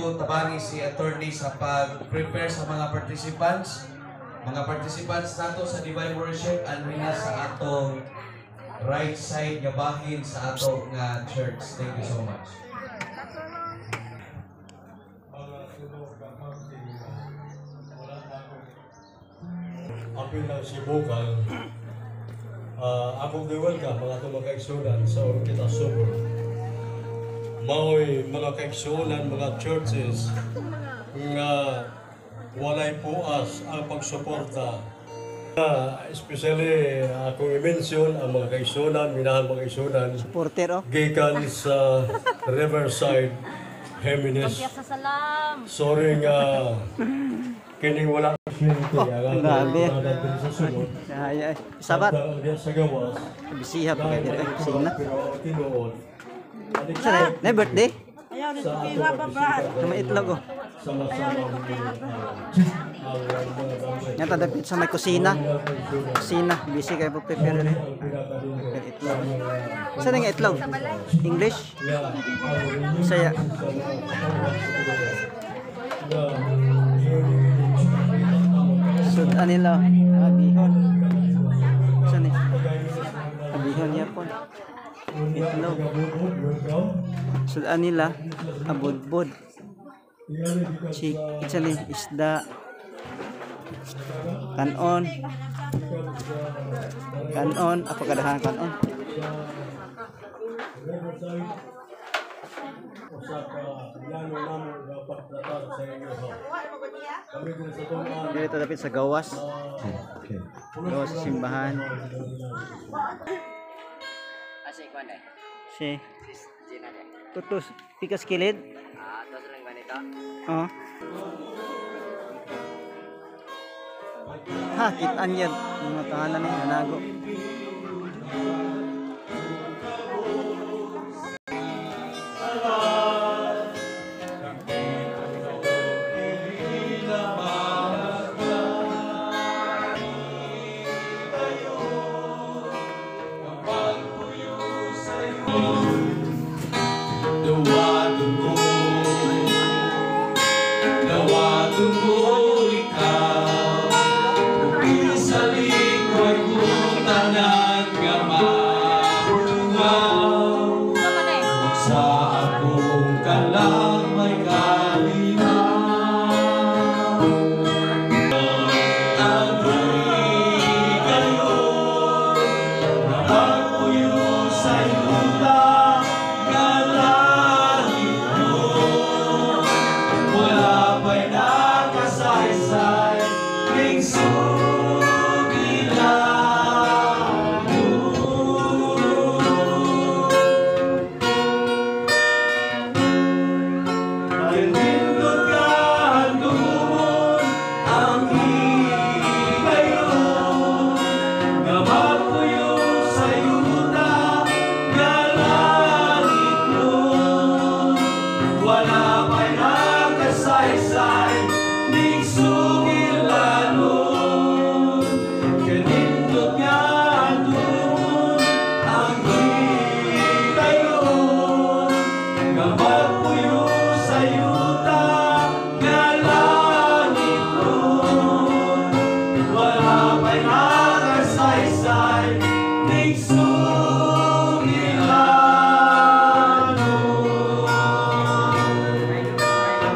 ko tabangi si attorney sa pag-prepare sa mga participants. Mga participants nato sa Divine Worship anhina sa atong right side nga bahin sa atong nga church. Thank you so much. Apil ng si Bukal, akong welcome mga itong mga kaigsunan sa Orkita Subur. Mao'y mga kaigsunan, mga churches nga walay puas ang pagsuporta. Especially akong i-mention ang mga kaigsunan, minahal mga kaigsunan, gikan sa Riverside, Jimenez. Sorry nga kining wala grabe. Sabat. Sa gawas. Bisiha pa kayo. Sing na. Pero tinuod. Saan na birthday? Ayaw rin ko iwa pa, Brad. Sa itlog oh. Yan tadapit sa may kusina. Kusina. Busy kayo prepare rin. Itlog. Saan nga itlog? English? Saya. Sudan nila. Abihon. Saan eh? Abihon niya po. Itlog. Sudan nila. Abudbud. Chicken, isda. Kanon. Kanon. Apa kadahan kanon? Dito dapat sa gawas. Gawas sa simbahan. Asik mana? Si Cina deh. tutus pikas kilid. Terus lang ganito. Oh. Ha, kitaan yan. Mga pangalan na yun, nago.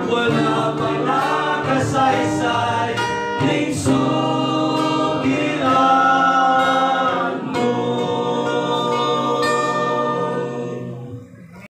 Wala pa nakasaysay,